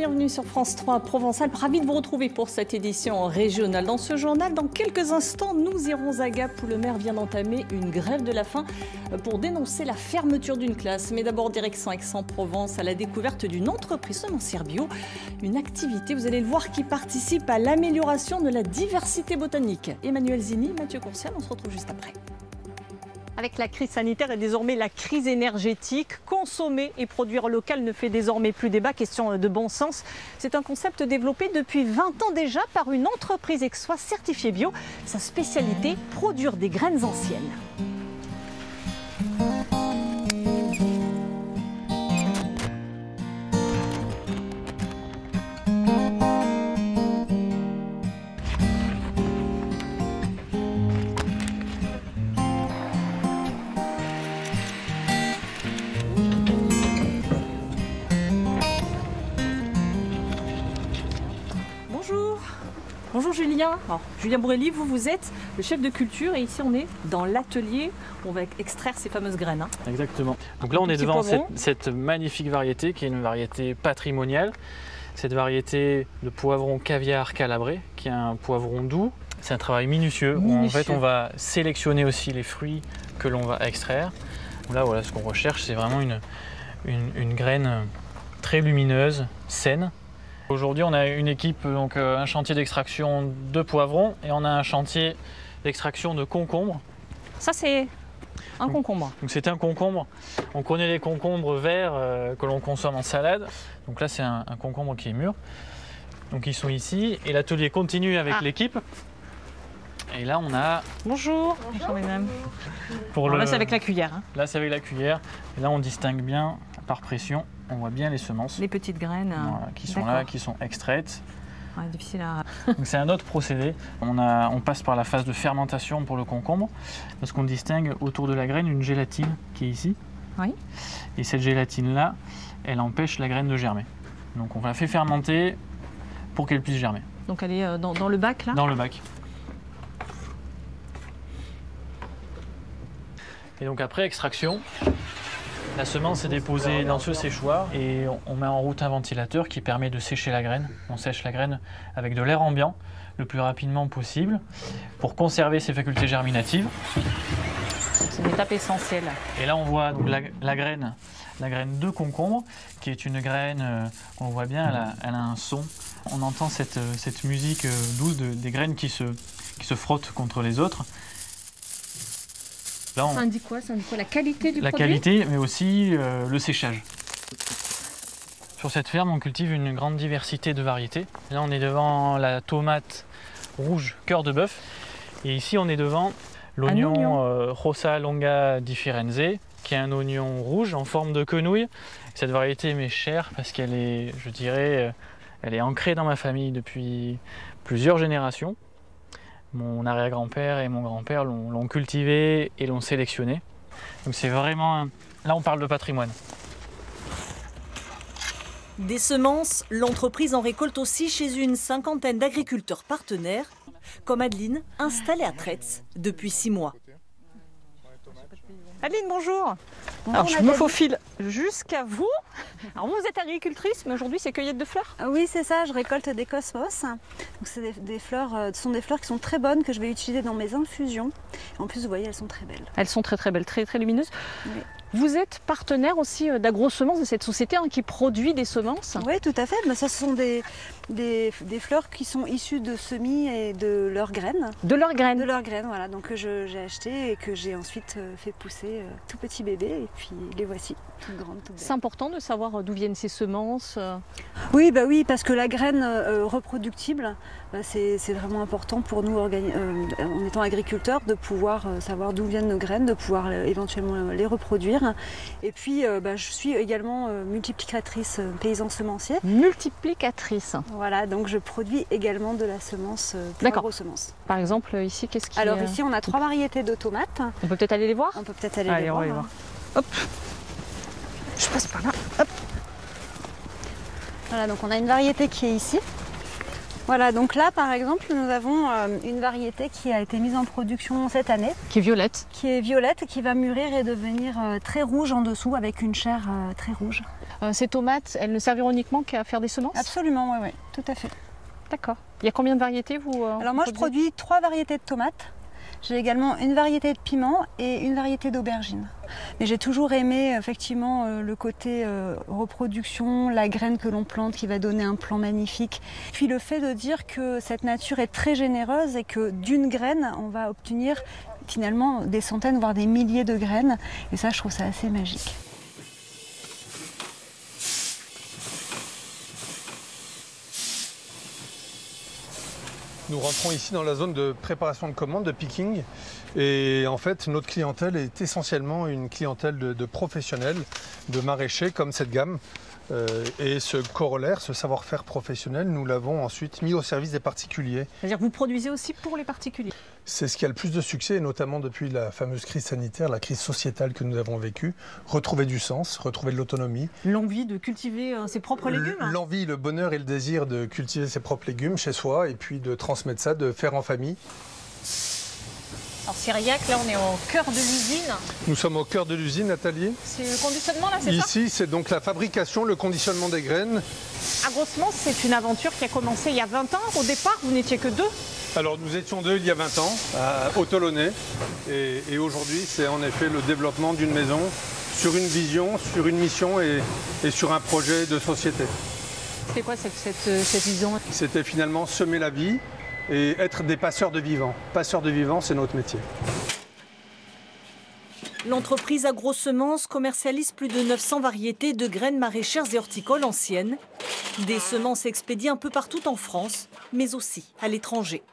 bienvenue sur France 3 Provence-Alpes. Ravi de vous retrouver pour cette édition régionale. Dans ce journal, dans quelques instants, nous irons à Gap où le maire vient d'entamer une grève de la faim pour dénoncer la fermeture d'une classe. Mais d'abord, direction Aix-en-Provence à la découverte d'une entreprise semencière bio. Une activité, vous allez le voir, qui participe à l'amélioration de la diversité botanique. Emmanuel Zini, Mathieu Courcial, on se retrouve juste après. Avec la crise sanitaire et désormais la crise énergétique, consommer et produire local ne fait désormais plus débat, question de bon sens. C'est un concept développé depuis 20 ans déjà par une entreprise aixoise certifiée bio. Sa spécialité, produire des graines anciennes. Bonjour Julien. Alors, Julien Bourrelli, vous êtes le chef de culture et ici on est dans l'atelier où on va extraire ces fameuses graines. Hein. Exactement. Donc là on est devant cette magnifique variété qui est une variété patrimoniale. Cette variété de poivron caviar calabré qui est un poivron doux. C'est un travail minutieux. En fait on va sélectionner aussi les fruits que l'on va extraire. Là voilà, ce qu'on recherche c'est vraiment une graine très lumineuse, saine. Aujourd'hui, on a une équipe, donc un chantier d'extraction de poivrons et on a un chantier d'extraction de concombres. Ça, c'est un concombre. Donc c'est un concombre. On connaît les concombres verts que l'on consomme en salade. Donc là, c'est un concombre qui est mûr. Donc ils sont ici et l'atelier continue avec l'équipe. Et là, on a... Bonjour. Bonjour mesdames. Là, c'est avec la cuillère. Hein. Là, c'est avec la cuillère. Et là, on distingue bien par pression. On voit bien les semences. Les petites graines. Voilà, qui sont là, qui sont extraites. Ouais, difficile à... C'est un autre procédé. On passe par la phase de fermentation pour le concombre. Parce qu'on distingue autour de la graine une gélatine qui est ici. Oui. Et cette gélatine-là, elle empêche la graine de germer. Donc on la fait fermenter pour qu'elle puisse germer. Donc elle est dans le bac là ? Dans le bac. Et donc après extraction, la semence est déposée dans ce séchoir et on met en route un ventilateur qui permet de sécher la graine. On sèche la graine avec de l'air ambiant le plus rapidement possible pour conserver ses facultés germinatives. C'est une étape essentielle. Et là on voit donc la graine de concombre qui est une graine, on voit bien, elle a un son. On entend cette musique douce des graines qui se frottent contre les autres. Là, ça indique quoi? Ça indique quoi? La qualité du produit? La qualité, mais aussi le séchage. Sur cette ferme, on cultive une grande diversité de variétés. Là, on est devant la tomate rouge cœur de bœuf. Et ici, on est devant l'oignon Rosa longa differenze, qui est un oignon rouge en forme de quenouille. Cette variété m'est chère parce qu'elle est, je dirais, elle est ancrée dans ma famille depuis plusieurs générations. Mon arrière-grand-père et mon grand-père l'ont cultivé et l'ont sélectionné. Donc c'est vraiment... Là, on parle de patrimoine. Des semences, l'entreprise en récolte aussi chez une cinquantaine d'agriculteurs partenaires, comme Adeline, installée à Tretz depuis 6 mois. Adeline, bonjour. Alors, je me faufile jusqu'à vous. Alors, vous êtes agricultrice, mais aujourd'hui, c'est cueillette de fleurs? Oui, c'est ça, je récolte des cosmos. Donc, c'est des fleurs, ce sont des fleurs qui sont très bonnes, que je vais utiliser dans mes infusions. En plus, vous voyez, elles sont très belles. Elles sont très très belles, très très lumineuses. Oui. Vous êtes partenaire aussi d'AgroSemences, de cette société qui produit des semences? Oui, tout à fait. Mais ça, ce sont des fleurs qui sont issues de semis et de leurs graines. De leurs graines? De leurs graines, voilà. Donc, que j'ai acheté et que j'ai ensuite fait pousser tout petit bébé. Et puis, les voici, toutes grandes, toutes belles. C'est important de savoir d'où viennent ces semences? Oui, oui, parce que la graine reproductible, c'est vraiment important pour nous, en étant agriculteurs, de pouvoir savoir d'où viennent nos graines, de pouvoir éventuellement les reproduire. Et puis, je suis également multiplicatrice paysan semencier. Multiplicatrice. Voilà, donc je produis également de la semence pour AgroSemences. Par exemple, ici, qu'est-ce qui... Alors ici, on a 3 variétés de tomates. On peut peut-être aller les voir? On peut peut-être aller les voir. Hop, je passe par là. Hop. Voilà, donc on a une variété qui est ici. Voilà, donc là par exemple nous avons une variété qui a été mise en production cette année. Qui est violette. Qui est violette, qui va mûrir et devenir très rouge en dessous avec une chair très rouge. Ces tomates, elles ne serviront uniquement qu'à faire des semences? Absolument, oui, tout à fait. D'accord. Il y a combien de variétés vous Alors moi je produis 3 variétés de tomates. J'ai également une variété de piment et une variété d'aubergine. Mais j'ai toujours aimé effectivement le côté reproduction, la graine que l'on plante qui va donner un plant magnifique. Puis le fait de dire que cette nature est très généreuse et que d'une graine, on va obtenir finalement des centaines, voire des milliers de graines. Et ça, je trouve ça assez magique. Nous rentrons ici dans la zone de préparation de commandes, de picking. Et en fait, notre clientèle est essentiellement une clientèle de professionnels, de maraîchers comme cette gamme. Et ce corollaire, ce savoir-faire professionnel, nous l'avons ensuite mis au service des particuliers. C'est-à-dire que vous produisez aussi pour les particuliers? C'est ce qui a le plus de succès, et notamment depuis la fameuse crise sanitaire, la crise sociétale que nous avons vécue. Retrouver du sens, retrouver de l'autonomie. L'envie de cultiver ses propres légumes? L'envie, le bonheur et le désir de cultiver ses propres légumes chez soi et puis de transmettre ça, de faire en famille. Alors Cyriac, là on est au cœur de l'usine. Nous sommes au cœur de l'usine, Nathalie. C'est le conditionnement là, c'est ça? Ici, c'est donc la fabrication, le conditionnement des graines. Agrossemence, c'est une aventure qui a commencé il y a 20 ans. Au départ, vous n'étiez que 2. Alors nous étions 2 il y a 20 ans, à Autolonnais. Et aujourd'hui, c'est en effet le développement d'une maison sur une vision, sur une mission et sur un projet de société. C'était quoi cette vision? C'était finalement semer la vie et être des passeurs de vivants. Passeurs de vivants, c'est notre métier. L'entreprise Agrossemence commercialise plus de 900 variétés de graines maraîchères et horticoles anciennes. Des semences expédiées un peu partout en France, mais aussi à l'étranger.